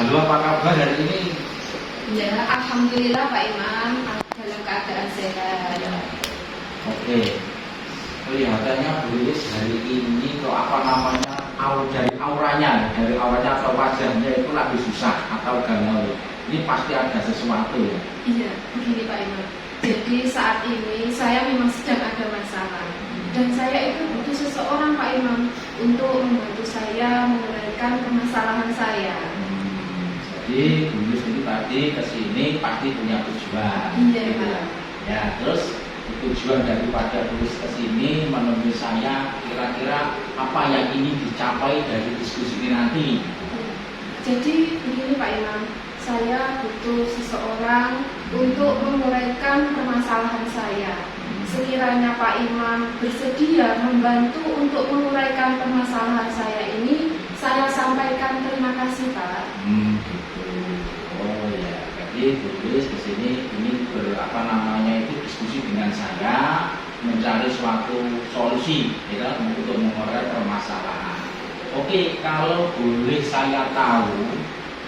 Halo, apa kabar hari ini? Ya, alhamdulillah Pak Imam dalam keadaan sehat. Oke. Kelihatannya Bu Lilis hari ini kok apa namanya dari auranya atau wajahnya itu lagi susah atau galau. Ini pasti ada sesuatu ya. Iya, begini Pak Imam. Jadi saat ini saya memang sedang ada masalah dan saya itu butuh seseorang Pak Imam untuk membantu saya menyelesaikan permasalahan saya. Jadi Bu Lilis ini tadi kesini pasti punya tujuan. Iya Pak. Ya, terus tujuan daripada Bu Lilis kesini menemui saya kira-kira apa yang ingin dicapai dari diskusi ini nanti. Jadi begini Pak Imam, saya butuh seseorang untuk menguraikan permasalahan saya. Sekiranya Pak Imam bersedia membantu untuk menguraikan permasalahan saya ini, saya sampaikan terima kasih Pak. Gitu. Oh ya, jadi Bu Lilis kesini ini itu diskusi dengan saya mencari suatu solusi, ya, untuk mengurai permasalahan. Oke, kalau boleh saya tahu,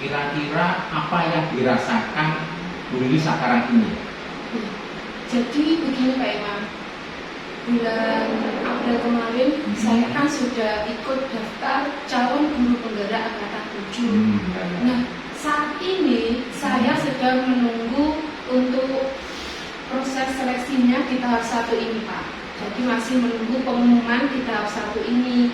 kira-kira apa yang dirasakan Bu Lilis sekarang ini? Jadi begini Pak Imam, bulan April kemarin saya kan sudah ikut daftar calon guru penggerak angkatan 7. Nah, saat ini saya sedang menunggu untuk proses seleksinya di tahap 1 ini Pak. Jadi masih menunggu pengumuman di tahap 1 ini.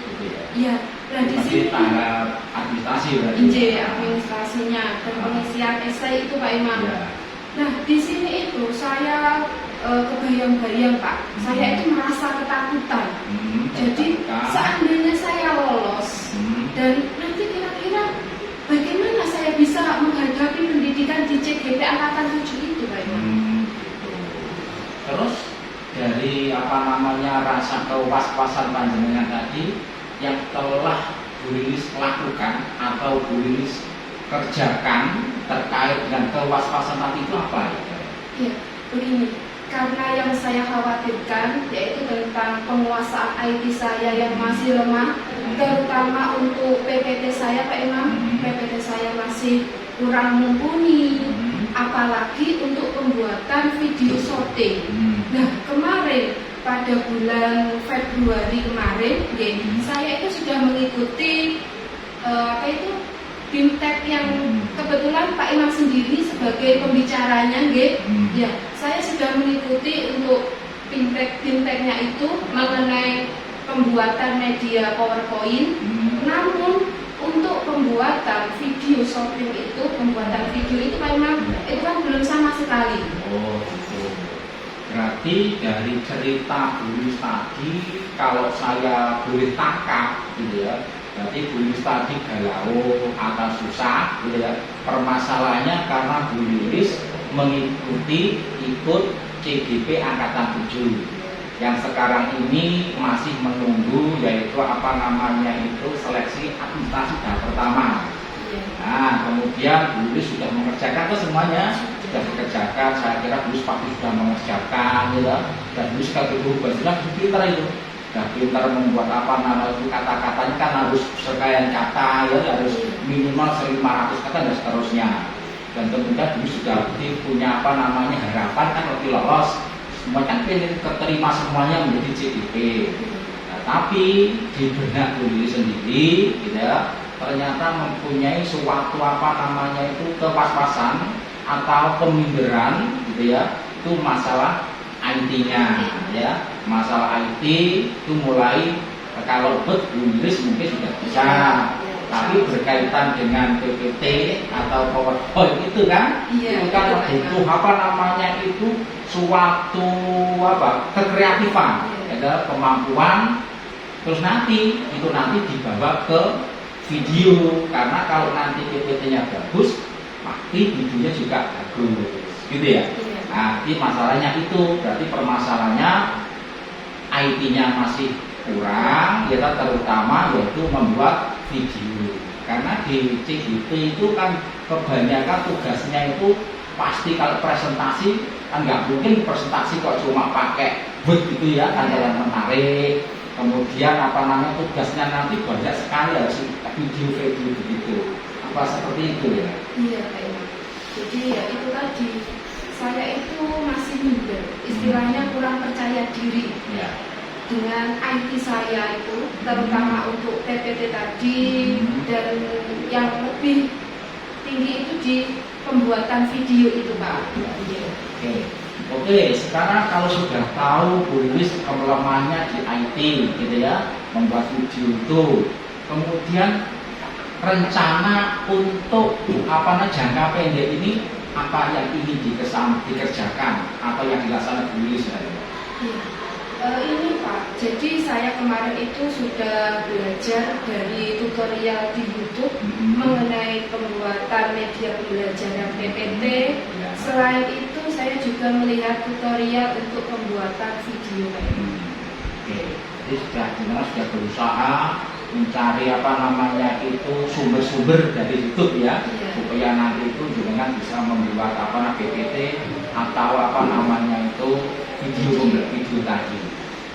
Ya, nah di sini tahap administrasi berarti. Iya, administrasinya dan pengisian esai itu Pak Imam. Ya. Nah, di sini itu saya kebayang-bayang Pak. Saya itu merasa ketakutan. Jadi seandainya saya lolos dan nanti kira-kira bagaimana saya bisa menghadapi pendidikan di CGP angkatan 7 itu Pak Imam? Terus dari rasa kewas-wasan panjenengan tadi yang telah Bu Lilis lakukan atau Bu Lilis kerjakan terkait dengan kewas-wasan tadi itu apa ya? Ya, begini. Karena yang saya khawatirkan yaitu tentang penguasaan IT saya yang masih lemah, terutama untuk PPT saya Pak Imam. PPT saya masih kurang mumpuni, apalagi untuk pembuatan video shooting. Nah, kemarin pada bulan Februari kemarin, saya itu sudah mengikuti BIMTEK yang kebetulan Pak Imam sendiri sebagai pembicaranya, ya, saya sudah mengikuti untuk BIMTEK-nya itu mengenai pembuatan media PowerPoint. Namun untuk pembuatan video shooting itu, pembuatan video itu Pak Imam itu kan belum sama sekali. Oh, gitu. Berarti dari cerita Bu Lilis tadi, kalau saya boleh tangkap, gitu ya. Berarti Bu Lilis tadi galau atau susah, gitu ya. Permasalahannya karena Bu Lilis mengikuti ikut CGP angkatan 7 yang sekarang ini masih menunggu yaitu seleksi administrasi tahap pertama. Nah, kemudian Bu Lilis sudah mengerjakan ke semuanya, sudah dikerjakan. Saya kira Bu Lilis pasti sudah mengerjakan, ya. Dan Bu Lilis kalau berubah pintar itu. Nah, pintar membuat kata-katanya kan harus serangkaian kata, ya, harus minimal 500 kata dan seterusnya. Dan kemudian Bu Lilis sudah punya harapan kan lebih lolos. Semuanya kan pengen keterima semuanya menjadi CGP. Nah, tapi di benak Bu Lilis sendiri, ya, ternyata mempunyai suatu kewas-wasan atau peminderan, gitu ya. Itu masalah IT-nya, ya. Masalah IT itu mulai kalau Bu Lilis mungkin sudah bisa, tapi berkaitan dengan PPT atau PowerPoint itu kan, itu kan butuh itu suatu kekreatifan, ada kemampuan. Terus nanti dibawa ke video, karena kalau nanti PPT-nya bagus, pasti videonya juga bagus, gitu ya. Nah, ini masalahnya itu, berarti permasalahannya IT-nya masih kurang, ya, terutama yaitu membuat video. Karena di CGP itu kan kebanyakan tugasnya itu pasti kalau presentasi kan nggak mungkin presentasi kok cuma pakai Word gitu ya, kan yang menarik. Kemudian tugasnya nanti banyak sekali harus video begitu. Pas seperti itu ya. Iya Pak Imam. Jadi ya itu tadi, saya itu masih minder, istilahnya kurang percaya diri Ya. dengan IT saya itu, terutama untuk PPT tadi, dan yang lebih tinggi itu di pembuatan video itu Pak. Oke, sekarang kalau sudah tahu Bu Lilis kelemahannya di IT gitu ya, membuat video itu, kemudian rencana untuk jangka pendek ini apa yang ingin dikerjakan atau yang dilaksanakan Bu Lilis ya? Ini Pak, jadi saya kemarin itu sudah belajar dari tutorial di YouTube mengenai pembuatan media pembelajaran PPT. Selain itu saya juga melihat tutorial untuk pembuatan video. Oke, jadi sudah berusaha mencari itu sumber-sumber dari YouTube ya, supaya nanti itu jenengan bisa membuat PPT atau itu video tadi.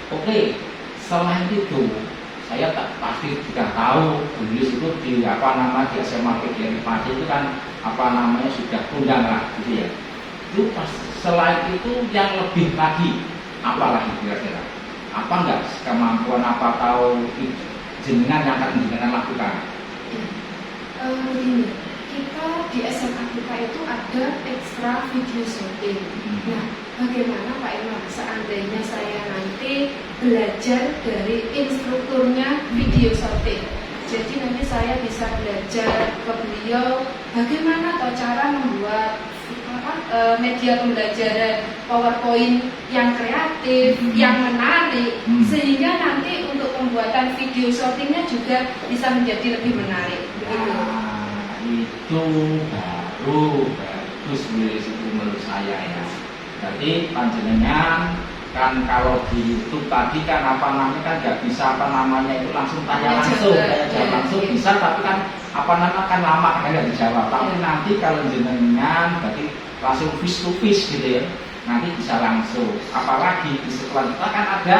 Oke, selain itu saya pasti sudah tahu Bu Lilis itu di di SMA PGRI Pati itu kan sudah kondang lah gitu ya. Itu selain itu yang lebih lagi apalagi kira-kira? Apa enggak kemampuan tahu jenengan yang akan jenengan lakukan? Begini, kita di SMA kita itu ada ekstra video shooting. Nah, bagaimana Pak Imam seandainya saya nanti belajar dari instrukturnya video shooting? Jadi nanti saya bisa belajar ke beliau bagaimana cara membuat media pembelajaran PowerPoint yang kreatif, yang menarik, sehingga nanti untuk pembuatan video shootingnya juga bisa menjadi lebih menarik. Itu baru bagus itu menurut saya ya. Jadi panjenengan kan kalau di YouTube tadi kan nggak bisa itu langsung tanya langsung, jawab langsung bisa, tapi kan kan lama kan nggak dijawab. Tapi nanti kalau jenengan berarti langsung face to face gitu ya, nanti bisa langsung. Apalagi di sekolah kita kan ada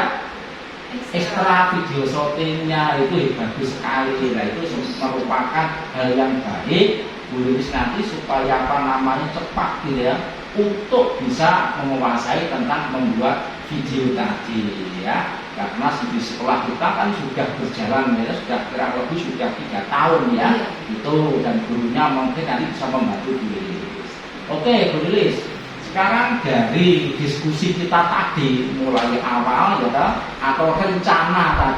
ekstra video shootingnya, itu bagus sekali. Nah itu merupakan hal yang baik Bu Lilis nanti supaya cepat gitu ya, untuk bisa menguasai tentang membuat video tadi ya. Karena di sekolah kita kan sudah berjalan ya, sudah kurang lebih 3 tahun ya, itu, dan gurunya mungkin nanti bisa membantu Bu Lilis. Oke Bu Lilis, sekarang dari diskusi kita tadi mulai awal ya, atau rencana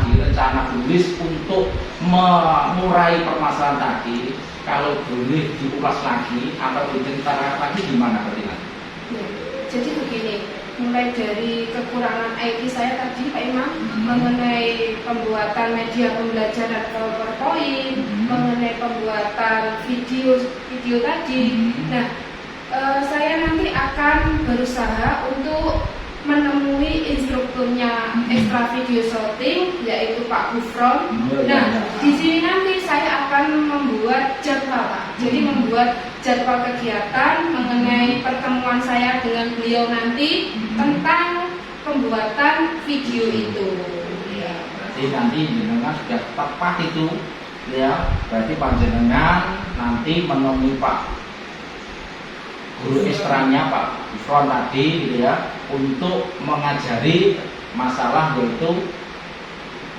Bu Lilis untuk mengurai permasalahan tadi, kalau boleh diulas lagi atau diceritakan lagi gimana berarti? Ya, jadi begini, mulai dari kekurangan IT saya tadi Pak Imam, mengenai pembuatan media pembelajaran PowerPoint, mengenai pembuatan video tadi. Nah, saya nanti akan berusaha untuk menemui instrukturnya ekstra video shooting, yaitu Pak Gufron. Nah, di sini nanti saya akan membuat jadwal Pak. Jadi membuat jadwal kegiatan mengenai pertemuan saya dengan beliau nanti tentang pembuatan video itu. Ya, berarti nanti jenengan sudah tepat itu ya. Berarti panjenengan nanti menemui Pak guru ekstranya Pak Gufron tadi gitu ya, untuk mengajari masalah yaitu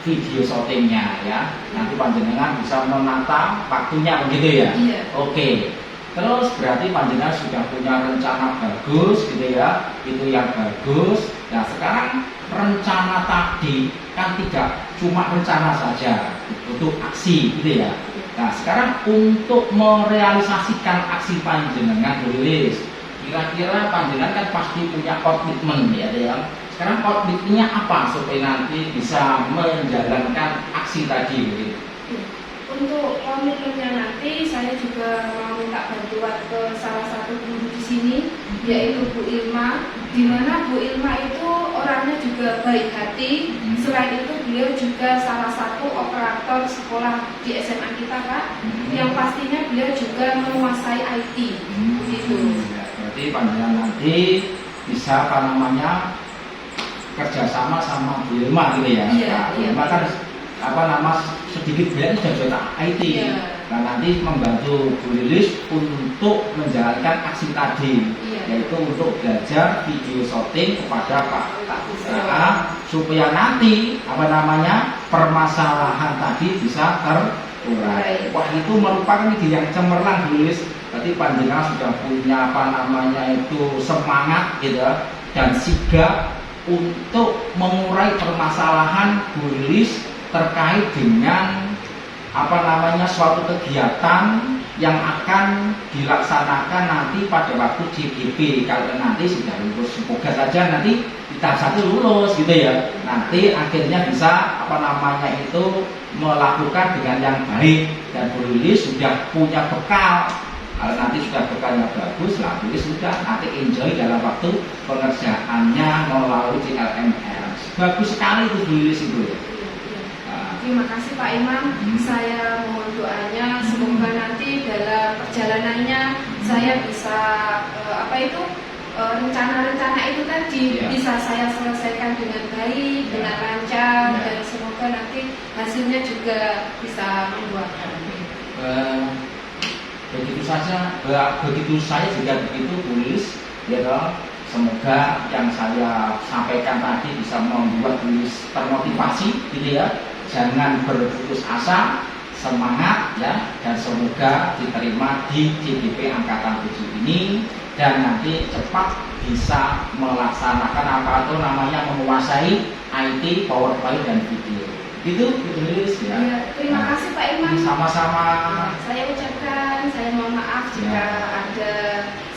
video shootingnya ya. Nanti panjenengan bisa menata waktunya begitu ya. Iya. Oke. Terus berarti panjenengan sudah punya rencana bagus gitu ya, itu yang bagus. Nah sekarang rencana tadi kan tidak cuma rencana saja, butuh aksi gitu ya. Nah sekarang untuk merealisasikan aksi panjenengan Bu Lilis, kira-kira panjenengan kan pasti punya komitmen ya. Sekarang komitmennya apa supaya nanti bisa menjalankan aksi tadi begitu? Untuk komitmennya nanti saya juga mau minta bantuan ke salah satu guru di sini, yaitu Bu Ilma, di mana Bu Ilma itu orangnya juga baik hati. Selain itu beliau juga salah satu operator sekolah di SMA kita Pak, yang pastinya beliau juga menguasai IT gitu. Ya, berarti panjenengan nanti bisa kerjasama sama Bu Ilma gitu ya. Iya, Bu Ilma kan sedikit beliau sudah IT. Iya. Nah, nanti membantu Bu Lilis untuk menjalankan aksi tadi, yaitu untuk belajar video shooting kepada Pak supaya nanti permasalahan tadi bisa terurai. Wah, itu merupakan ide yang cemerlang Bu Lilis. Berarti panjenengan sudah punya semangat gitu dan sigap untuk mengurai permasalahan Bu Lilis terkait dengan suatu kegiatan yang akan dilaksanakan nanti pada waktu CGP. Kalau nanti sudah lulus, semoga saja nanti di tahap 1 lulus gitu ya. Nanti akhirnya bisa melakukan dengan yang baik, dan Bu Lilis sudah punya bekal. Kalau nanti sudah bekalnya bagus, lah Bu Lilis sudah nanti enjoy dalam waktu pengerjaannya melalui CLMS. Bagus sekali itu Bu Lilis itu ya. Terima kasih Pak Imam. Saya mohon doanya semoga nanti dalam perjalanannya saya bisa rencana-rencana itu tadi bisa saya selesaikan dengan baik, dengan lancar, dan semoga nanti hasilnya juga bisa membuahkan. Begitu saya juga begitu Bu Lilis, ya. Semoga yang saya sampaikan tadi bisa membuat Bu Lilis termotivasi gitu ya. Jangan berputus asa, semangat ya, dan semoga diterima di CGP Angkatan 7 ini, dan nanti cepat bisa melaksanakan menguasai IT, PowerPoint dan video. Itu Lilis ya. Terima kasih Pak Imam. Sama-sama. Saya ucapkan, saya mohon maaf jika ada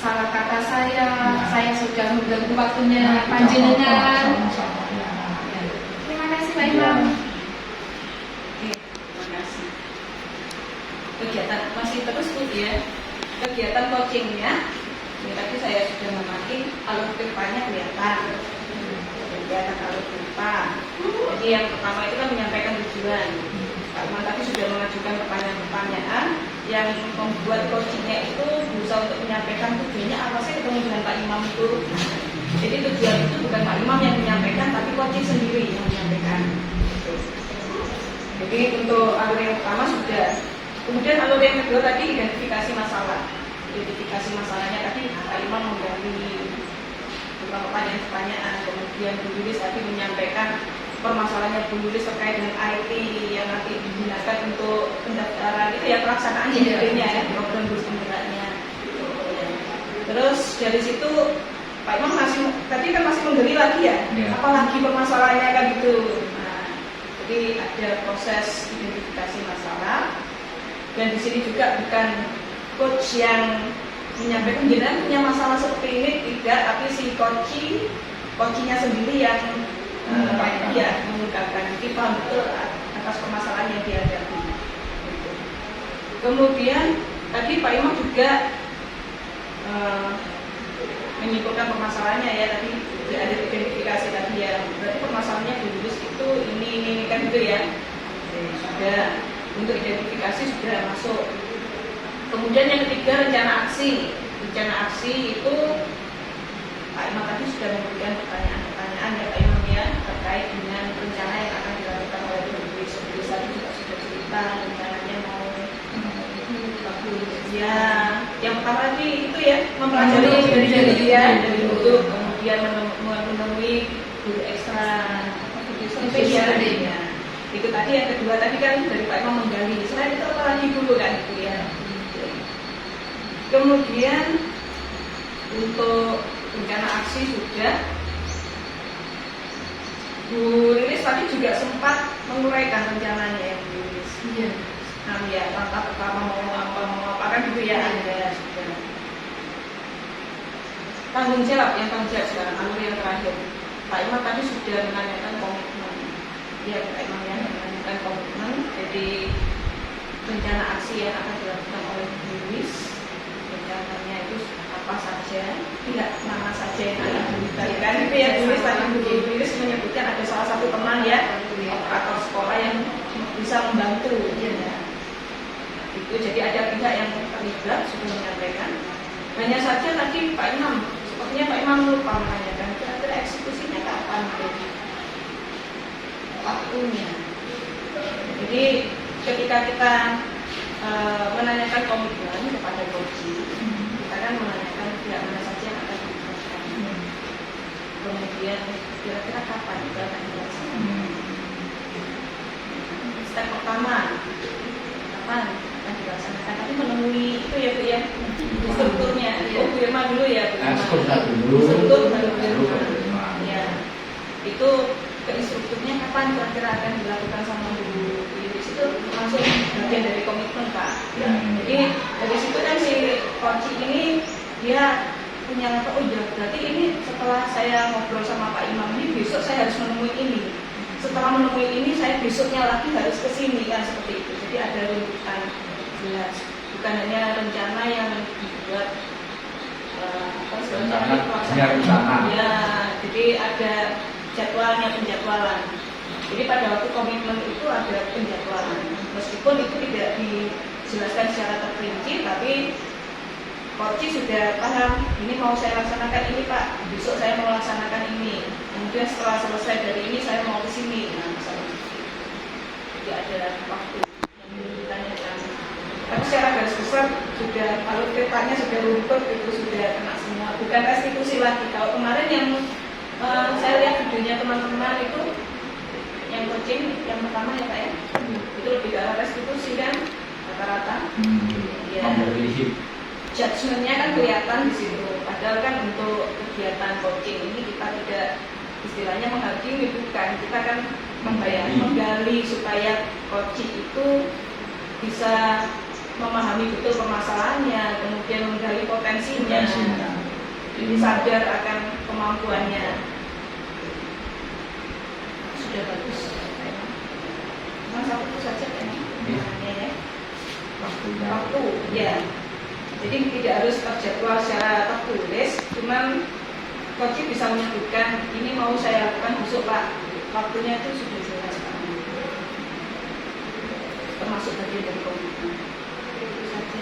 salah kata saya sudah mengganggu waktunya panjenengan. Sama-sama ya. Terima kasih Pak Imam. Kegiatan masih terus ya, kegiatan coachingnya ini tadi saya sudah memakai alur pipanya kelihatan, kegiatan alur pipa. Jadi yang pertama itu kan menyampaikan tujuan. Pak Imam tadi sudah mengajukan pertanyaan-pertanyaan yang membuat coachingnya itu berusaha untuk menyampaikan tujuannya apa sih ketemu dengan Pak Imam itu. Jadi tujuan itu bukan Pak Imam yang menyampaikan, tapi coaching sendiri yang menyampaikan. Jadi untuk alur yang pertama sudah. Kemudian alur yang kedua tadi identifikasi masalah. Identifikasi masalahnya tadi Pak Imam menggali beberapa pertanyaan. Kemudian Bu Lilis tadi menyampaikan permasalahannya Bu Lilis terkait dengan IT yang nanti digunakan untuk pendaftaran itu ya, pelaksanaan JDP-nya ya, program bus penggeraknya. Terus dari situ Pak Imam tadi masih menggali lagi ya, apalagi permasalahannya kan gitu. Nah, jadi ada proses identifikasi masalah. Dan di sini juga bukan coach yang menyampaikan jenengan punya masalah seperti ini, tidak, tapi si coachnya sendiri yang mengungkapkan. Jadi paham betul atas permasalahan yang dihadapi. Kemudian tadi Pak Imam juga menyimpulkan permasalahannya ya, tadi ada identifikasi tadi ya, berarti permasalahannya Bu Lilis itu ini kan gitu ya. Sudah. Untuk identifikasi sudah masuk. Kemudian yang ketiga rencana aksi. Rencana aksi itu Pak Imam tadi sudah memberikan pertanyaan-pertanyaan ya Pak Imam ya, terkait dengan rencana yang akan dilakukan oleh Bu Lilis. Bu Lilis tadi juga sudah cerita rencananya mau ya. Yang pertama tadi itu ya mempelajari dari dia dari buku, kemudian menemui guru ekstra spesial ya. Itu tadi yang kedua tadi kan dari Pak Imam menggali. Selain itu apa lagi dulu kan itu ya. Kemudian untuk rencana aksi sudah. Bu Lilis tadi juga sempat menguraikan rencananya ya Bu Lilis. Iya. Nah ya langkah pertama mau apa kan gitu ya ada sudah. Tanggung jawab sekarang alur yang terakhir. Pak Imam tadi sudah menanyakan komitmen. Ya Pak Imam ya menanyakan komitmen. Jadi rencana aksi yang akan dilakukan oleh Bu Lilis, rencananya itu apa saja, tidak mana saja yang akan diberikan. Itu ya Bu Lilis tadi Bu Lilis menyebutkan ada salah satu teman ya operator sekolah yang bisa membantu. Ya. Itu jadi ada pihak yang terlibat sudah menyampaikan. Hanya saja tadi Pak Imam, sepertinya Pak Imam lupa menanyakan kira-kira eksekusinya kapan waktunya. Jadi ketika kita menanyakan komitmen kepada coach. Kita kan menanyakan pihak mana saja yang akan dilibatkan. Kemudian kira-kira kapan itu akan dilaksanakan. Step pertama, kapan akan dilaksanakan? Tapi menemui itu ya Bu ya, strukturnya. Oh Bu Irma dulu ya Bu Irma. Struktur baru Bu Irma. Ya, itu strukturnya kapan kira-kira akan dilakukan sama Bu Iris itu masuk bagian dari komitmen Pak. Jadi dari situ kan si coach ini dia punya oh ya berarti ini setelah saya ngobrol sama Pak Imam ini besok saya harus menemui ini. Setelah menemui ini saya besoknya lagi harus ke sini kan seperti itu. Jadi ada runtutan jelas. Bukan hanya rencana yang dibuat rencana. Ya, jadi ada jadwalnya, penjadwalan. Jadi pada waktu komitmen itu ada penjadwalan. Meskipun itu tidak dijelaskan secara terperinci, tapi coach sudah paham, ini mau saya laksanakan ini Pak, besok saya mau laksanakan ini. Kemudian setelah selesai dari ini saya mau ke sini. Nah, misalnya tidak ada waktu yang ditanyakan. Tapi secara garis besar sudah, kalau petanya sudah runtuh itu sudah kena semua. Bukan restitusi lagi. Kalau kemarin yang saya lihat videonya teman-teman itu yang coaching yang pertama ya Pak ya, itu lebih ke arah restitusi kan rata-rata. Ya. Judgement-nya kan kelihatan di situ. Padahal kan untuk kegiatan coaching ini kita tidak istilahnya menghakimi, bukan, kita kan menggali supaya coaching itu bisa memahami betul permasalahannya, kemudian menggali potensinya. Jadi sadar akan kemampuannya. Sudah bagus. Cuma satu itu saja kan? Ya. Waktu, ya. Jadi tidak harus terjadwal secara tertulis, cuman coach bisa menyebutkan ini mau saya lakukan besok Pak. Waktunya itu sudah jelas Pak. Termasuk bagian dari komitmen. Itu saja.